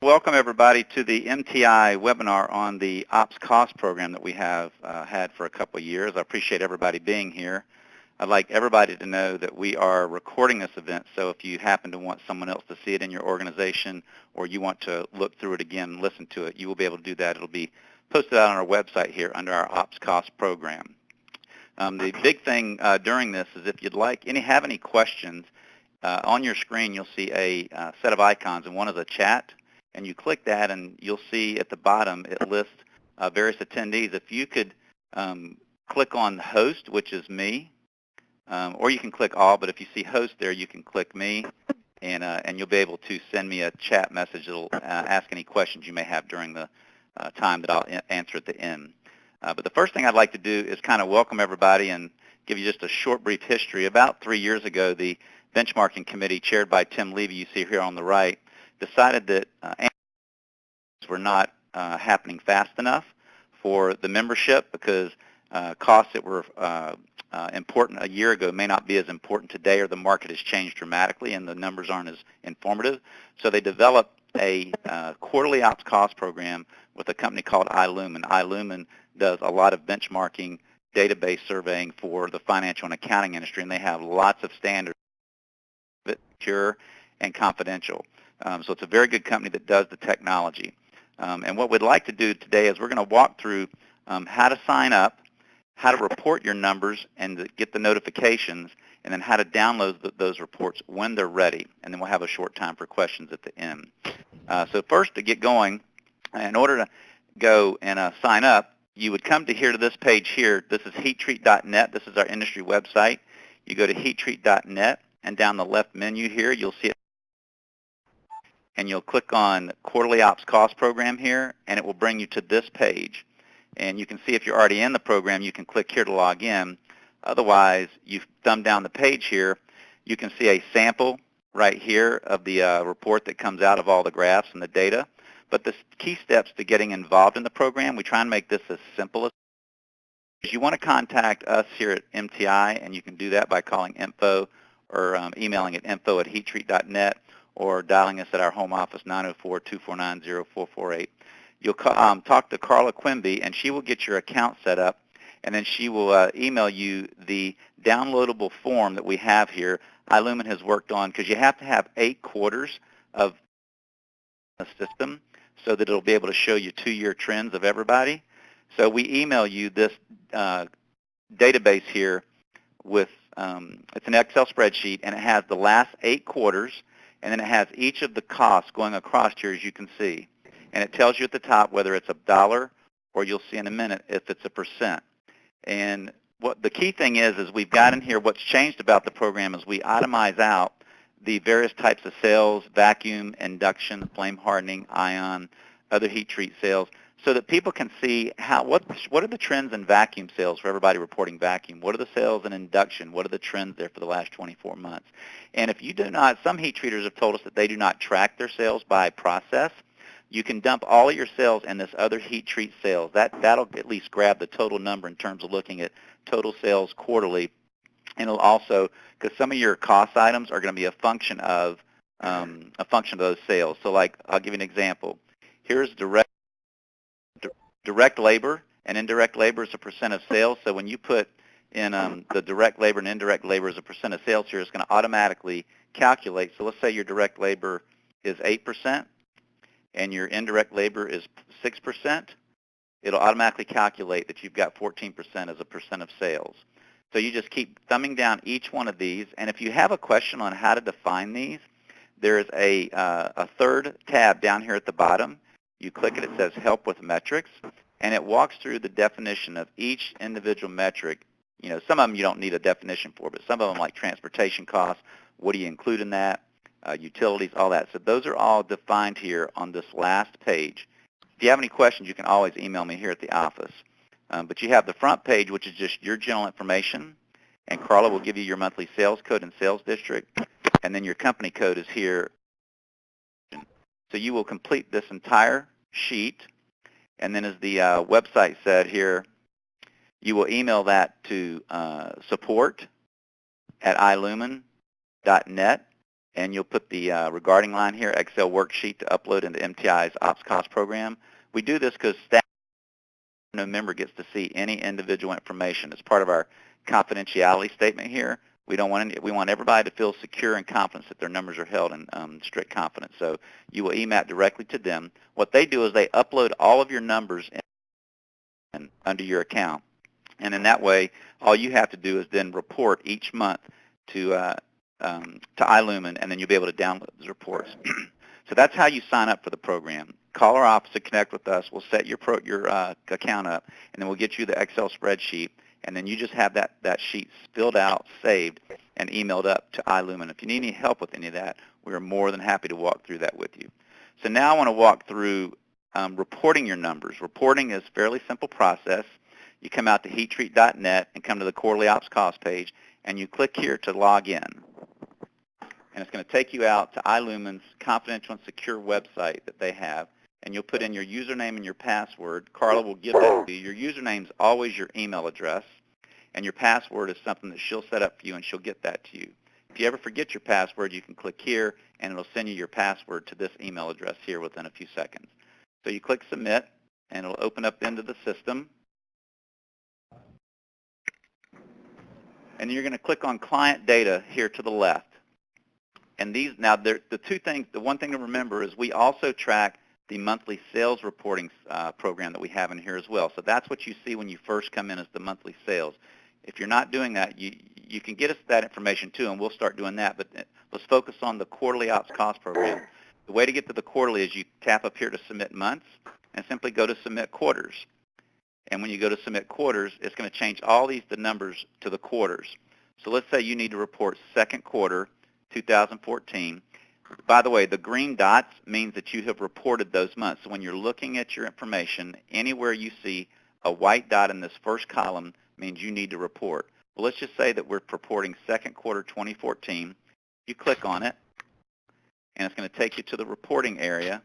welcome everybody to the MTI webinar on the Ops Cost program that we have had for a couple of years. I appreciate everybody being here. I'd like everybody to know that we are recording this event, so if you happen to want someone else to see it in your organization or you want to look through it again and listen to it, you will be able to do that. It'll be posted out on our website here under our Ops Cost program. The big thing during this is if you'd like, have any questions, on your screen you'll see a set of icons, and one is a chat, and you click that and you'll see at the bottom it lists various attendees. If you could click on host, which is me, or you can click all, but if you see host there, you can click me, and you'll be able to send me a chat message that will ask any questions you may have during the time that I'll answer at the end. But the first thing I'd like to do is kind of welcome everybody and give you just a short, brief history. About 3 years ago, the benchmarking committee chaired by Tim Levy, you see here on the right, decided that were not happening fast enough for the membership because costs that were important a year ago may not be as important today, or the market has changed dramatically and the numbers aren't as informative. So they developed a quarterly ops cost program with a company called iLumen. iLumen does a lot of benchmarking database surveying for the financial and accounting industry, and they have lots of standards, secure and confidential. So it's a very good company that does the technology. And what we'd like to do today is we're going to walk through how to sign up, how to report your numbers and to get the notifications, and then how to download those reports when they're ready. And then we'll have a short time for questions at the end. So first, to get going, in order to go and sign up, you would come to this page here. This is heattreat.net. This is our industry website. You go to heattreat.net, and down the left menu here, you'll see it. And you'll click on Quarterly Ops Cost Program here, and it will bring you to this page. And you can see if you're already in the program, you can click here to log in. Otherwise, you thumb down the page here, you can see a sample right here of the report that comes out of all the graphs and the data. But the key steps to getting involved in the program, we try and make this as simple as you want to contact us here at MTI, and you can do that by calling info or emailing at info@heattreat.net or dialing us at our home office, 904-249-0448. You'll talk to Carla Quimby, and she will get your account set up, and then she will email you the downloadable form that we have here. iLumen has worked on, because you have to have 8 quarters of the system so that it'll be able to show you 2-year trends of everybody. So we email you this database here with, it's an Excel spreadsheet, and it has the last 8 quarters, and then it has each of the costs going across here, as you can see. And it tells you at the top whether it's a dollar, or you'll see in a minute if it's a percent. And what the key thing is we've got in here, what's changed about the program is we itemize out the various types of sales: vacuum, induction, flame hardening, ion, other heat treat sales, so that people can see what are the trends in vacuum sales for everybody reporting vacuum. What are the sales in induction? What are the trends there for the last 24 months? And if you do not, some heat treaters have told us that they do not track their sales by process. You can dump all of your sales in this other heat treat sales. That'll at least grab the total number in terms of looking at total sales quarterly. And it'll also, because some of your cost items are going to be a function of those sales. So, like, I'll give you an example. Here's direct labor, and indirect labor is a percent of sales. So when you put in the direct labor and indirect labor as a percent of sales here, it's going to automatically calculate. So let's say your direct labor is 8% and your indirect labor is 6%. It'll automatically calculate that you've got 14% as a percent of sales. So you just keep thumbing down each one of these, and if you have a question on how to define these, there's a third tab down here at the bottom. You click it, it says Help with Metrics, and it walks through the definition of each individual metric. You know, some of them you don't need a definition for, but some of them, like transportation costs, what do you include in that, utilities, all that. So those are all defined here on this last page. If you have any questions, you can always email me here at the office. But you have the front page, which is just your general information, and Carla will give you your monthly sales code and sales district, and then your company code is here. So you will complete this entire sheet, and then as the website said here, you will email that to support@ilumen.net, and you'll put the regarding line here, Excel worksheet to upload into MTI's Ops Cost program. We do this because staff, no member gets to see any individual information. It's part of our confidentiality statement here. We want everybody to feel secure and confident that their numbers are held in strict confidence. So you will email directly to them. What they do is they upload all of your numbers under your account, and in that way, all you have to do is then report each month to iLumen, and then you'll be able to download those reports. So that's how you sign up for the program. Call our office to connect with us. We'll set your account up, and then we'll get you the Excel spreadsheet, and then you just have that sheet filled out, saved, and emailed up to iLumen. If you need any help with any of that, we are more than happy to walk through that with you. So now I want to walk through reporting your numbers. Reporting is a fairly simple process. You come out to heattreat.net and come to the quarterly ops cost page, and you click here to log in. And it's going to take you out to iLumen's confidential and secure website that they have, and you'll put in your username and your password. Carla will give that to you. Your username is always your email address, and your password is something that she'll set up for you, and she'll get that to you. If you ever forget your password, you can click here, and it'll send you your password to this email address here within a few seconds. So you click Submit, and it'll open up into the system. And you're going to click on Client Data here to the left. And these, now, the one thing to remember is we also track the monthly sales reporting program that we have in here as well. So that's what you see when you first come in, as the monthly sales. If you're not doing that, you can get us that information too, and we'll start doing that. But let's focus on the quarterly ops cost program. The way to get to the quarterly is you tap up here to submit months and simply go to submit quarters. And when you go to submit quarters, it's going to change all the numbers to the quarters. So let's say you need to report second quarter 2014. By the way, the green dots means that you have reported those months. So when you're looking at your information, anywhere you see a white dot in this first column means you need to report. Well, let's just say that we're reporting second quarter 2014. You click on it, and it's going to take you to the reporting area.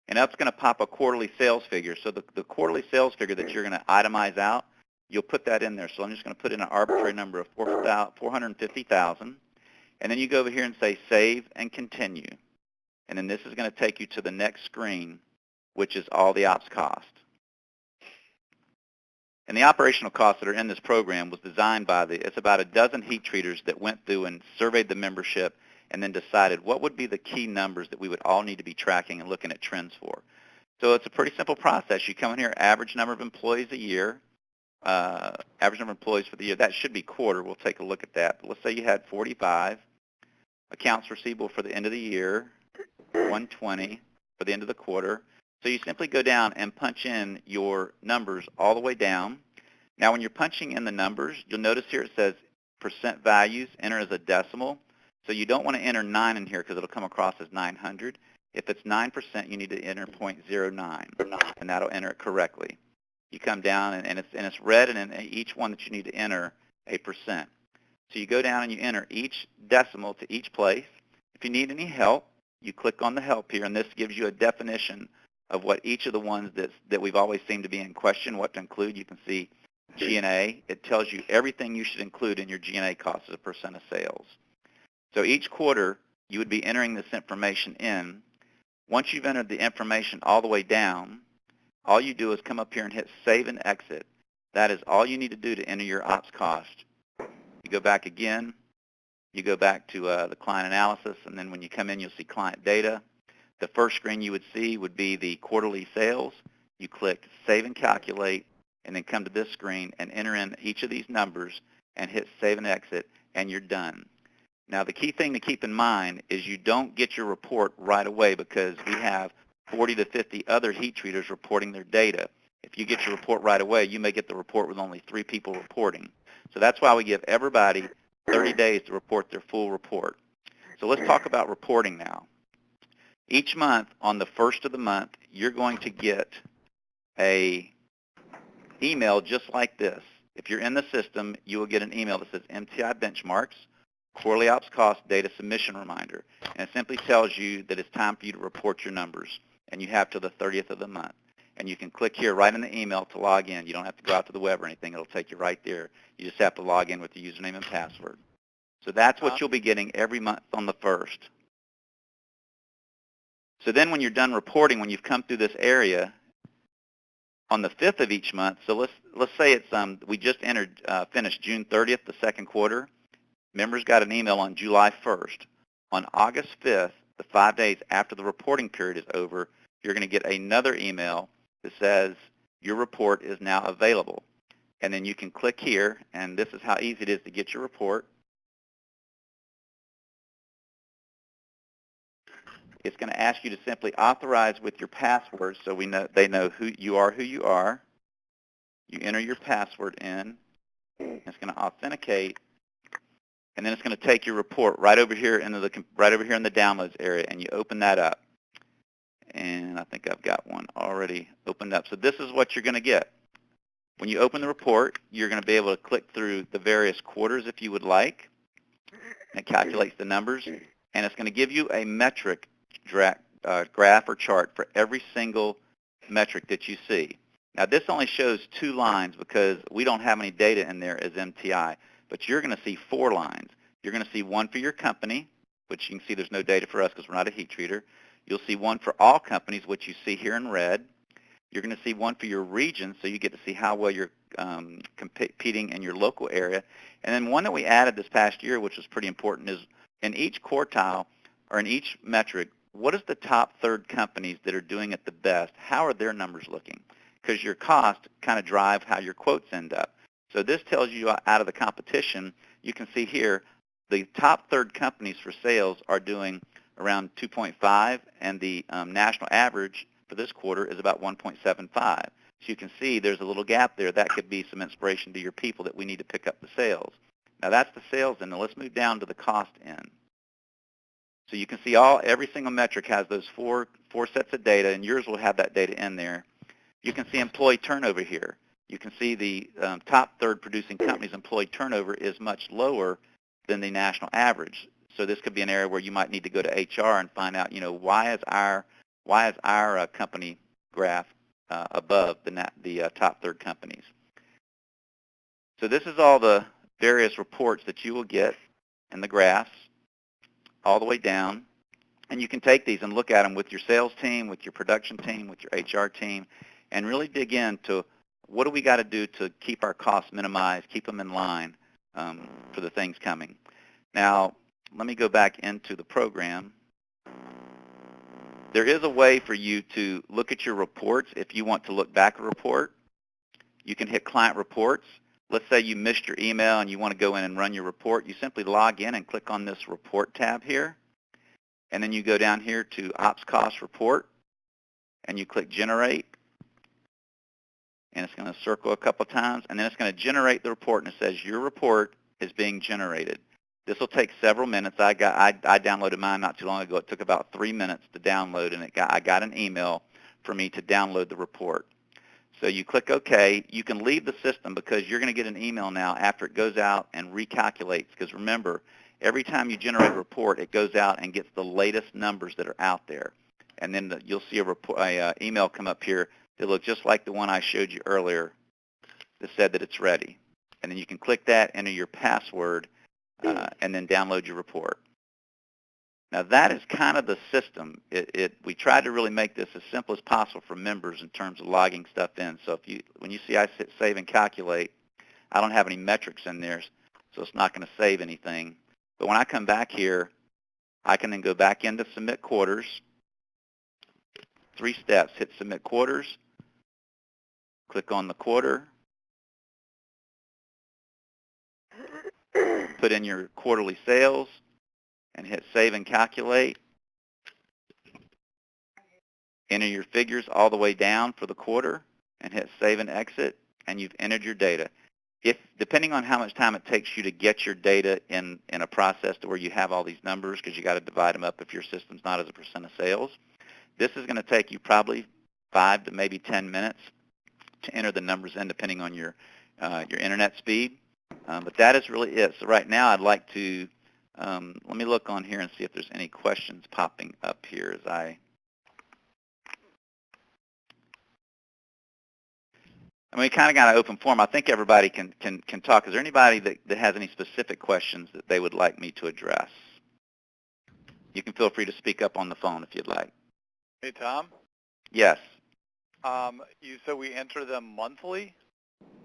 And up, it's going to pop a quarterly sales figure. So the quarterly sales figure that you're going to itemize out, you'll put that in there. So I'm just going to put in an arbitrary number of 450,000. And then you go over here and say Save and Continue. And then this is going to take you to the next screen, which is all the ops cost. And the operational costs that are in this program was designed by it's about a dozen heat treaters that went through and surveyed the membership and then decided what would be the key numbers that we would all need to be tracking and looking at trends for. So it's a pretty simple process. You come in here, average number of employees a year, average number of employees for the year. That should be quarter. We'll take a look at that. But let's say you had 45. Accounts receivable for the end of the year, 120 for the end of the quarter. So you simply go down and punch in your numbers all the way down. Now when you're punching in the numbers, you'll notice here it says percent values, enter as a decimal. So you don't want to enter 9 in here because it'll come across as 900. If it's 9%, you need to enter 0.09, and that'll enter it correctly. You come down, and it's red, and in each one that you need to enter a percent. So you go down and you enter each decimal to each place. If you need any help, you click on the help here, and this gives you a definition of what each of the ones that we've always seemed to be in question, what to include. You can see G&A. It tells you everything you should include in your G&A cost as a percent of sales. So each quarter, you would be entering this information in. Once you've entered the information all the way down, all you do is come up here and hit Save and Exit. That is all you need to do to enter your ops cost. You go back again. You go back to the client analysis, and then when you come in, you'll see client data. The first screen you would see would be the quarterly sales. You click Save and Calculate, and then come to this screen and enter in each of these numbers and hit Save and Exit, and you're done. Now, the key thing to keep in mind is you don't get your report right away because we have 40 to 50 other heat treaters reporting their data. If you get your report right away, you may get the report with only 3 people reporting. So that's why we give everybody 30 days to report their full report. So let's talk about reporting now. Each month, on the first of the month, you're going to get an email just like this. If you're in the system, you will get an email that says MTI Benchmarks, Quarterly Ops Cost Data Submission Reminder. And it simply tells you that it's time for you to report your numbers, and you have till the 30th of the month. And you can click here right in the email to log in. You don't have to go out to the web or anything. It'll take you right there. You just have to log in with the username and password. So that's what you'll be getting every month on the 1st. So then when you're done reporting, when you've come through this area, on the 5th of each month, so let's say it's we just finished June 30th, the second quarter. Members got an email on July 1st. On August 5th, the 5 days after the reporting period is over, you're going to get another email that says your report is now available. And then you can click here, and this is how easy it is to get your report. It's going to ask you to simply authorize with your password so they know who you are. You enter your password in. It's going to authenticate, and then it's going to take your report right over here in the downloads area, and you open that up. And I think I've got one already opened up. So this is what you're going to get. When you open the report, you're going to be able to click through the various quarters if you would like. It calculates the numbers, and it's going to give you a metric graph or chart for every single metric that you see. Now this only shows 2 lines because we don't have any data in there as MTI, but you're going to see 4 lines. You're going to see one for your company, which you can see there's no data for us because we're not a heat treater. You'll see one for all companies, which you see here in red. You're going to see one for your region, so you get to see how well you're competing in your local area. And then one that we added this past year, which was pretty important, is in each quartile or in each metric, what is the top 3rd companies that are doing it the best? How are their numbers looking? Because your costs kind of drive how your quotes end up. So this tells you out of the competition, you can see here, the top 3rd companies for sales are doing around 2.5, and the national average for this quarter is about 1.75. So you can see there's a little gap there. That could be some inspiration to your people that we need to pick up the sales. Now that's the sales end. Now let's move down to the cost end. So you can see every single metric has those four sets of data, and yours will have that data in there. You can see employee turnover here. You can see the top 3rd producing companies' employee turnover is much lower than the national average. So this could be an area where you might need to go to HR and find out, why is our company graph above the top 3rd companies. So this is all the various reports that you will get in the graphs all the way down. And you can take these and look at them with your sales team, with your production team, with your HR team, and really dig into what do we got to do to keep our costs minimized, keep them in line for the things coming. Now, let me go back into the program. There is a way for you to look at your reports if you want to look back a report. You can hit Client Reports. Let's say you missed your email and you want to go in and run your report. You simply log in and click on this Report tab here. And then you go down here to Ops Cost Report, and you click Generate. And it's going to circle a couple times, and then it's going to generate the report, and it says your report is being generated. This will take several minutes. I downloaded mine not too long ago. It took about 3 minutes to download, and I got an email for me to download the report. So you click OK. You can leave the system because you're going to get an email now after it goes out and recalculates. Because remember, every time you generate a report, it goes out and gets the latest numbers that are out there. And then you'll see a email come up here that looks just like the one I showed you earlier that said that it's ready. And then you can click that, enter your password, and then download your report. Now that is kind of the system. We tried to really make this as simple as possible for members in terms of logging stuff in. So when you see I hit Save and Calculate, I don't have any metrics in there, so it's not going to save anything. But when I come back here, I can then go back into Submit Quarters. 3 steps. Hit Submit Quarters. Click on the quarter. Put in your quarterly sales and hit Save and Calculate. Enter your figures all the way down for the quarter and hit Save and Exit, and you've entered your data. Depending on how much time it takes you to get your data in a process to where you have all these numbers, because you got to divide them up if your system's not as a % of sales, this is going to take you probably 5 to maybe 10 minutes to enter the numbers in, depending on your internet speed. But that is really it. So right now I'd like to, let me look on here and see if there's any questions popping up here as I I mean, we kind of got an open forum. I think everybody can talk. Is there anybody that has any specific questions that they would like me to address? You can feel free to speak up on the phone if you'd like. Hey, Tom. Yes. You said we enter them monthly?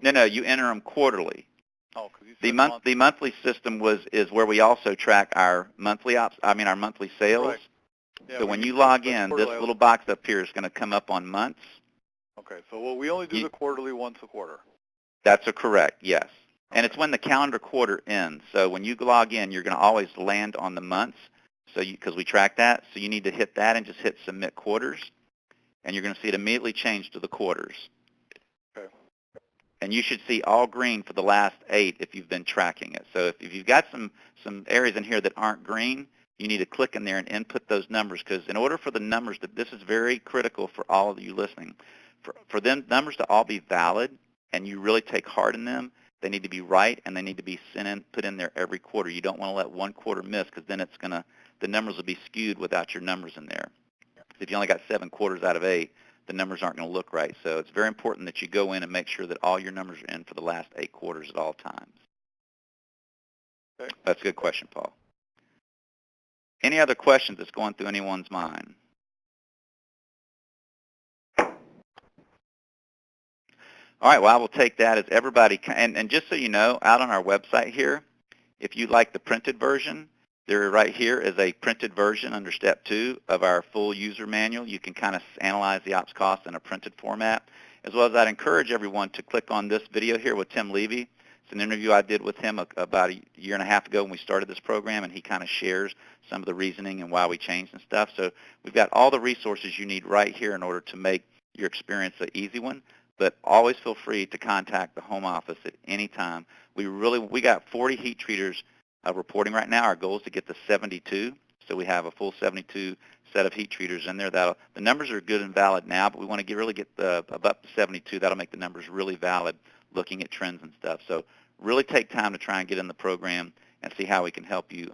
No, you enter them quarterly. Oh, because you said the monthly system is where we also track our monthly our monthly sales. Right. Yeah, so when you log in, this little box up here is going to come up on months. Okay, so we only do the quarterly once a quarter. That's correct, yes. And it's when the calendar quarter ends. So when you log in, you're going to always land on the months. So because we track that, so you need to hit that and just hit submit quarters, and you're going to see it immediately change to the quarters. Okay. And you should see all green for the last 8 if you've been tracking it. So if you've got some areas in here that aren't green, you need to click in there and input those numbers, because in order for the numbers this is very critical for all of you listening, for them numbers to all be valid and you really take heart in them, they need to be right and they need to be put in there every quarter. You don't want to let one quarter miss, because then the numbers will be skewed without your numbers in there. If you only got 7 quarters out of 8, the numbers aren't going to look right. So it's very important that you go in and make sure that all your numbers are in for the last 8 quarters at all times. Okay. That's a good question, Paul. Any other questions that's going through anyone's mind? All right, well, I will take that as everybody, and just so you know, out on our website here, if you like the printed version, there right here is a printed version under step 2 of our full user manual. You can kind of analyze the ops cost in a printed format, as well as I'd encourage everyone to click on this video here with Tim Levy. It's an interview I did with him about a year and a half ago when we started this program, and he kind of shares some of the reasoning and why we changed and stuff. So we've got all the resources you need right here in order to make your experience an easy one. But always feel free to contact the home office at any time. We got 40 heat treaters reporting right now. Our goal is to get to 72, so we have a full 72 set of heat treaters in there. The numbers are good and valid now, but we want to really get up to 72. That'll make the numbers really valid, looking at trends and stuff. So really take time to try and get in the program and see how we can help you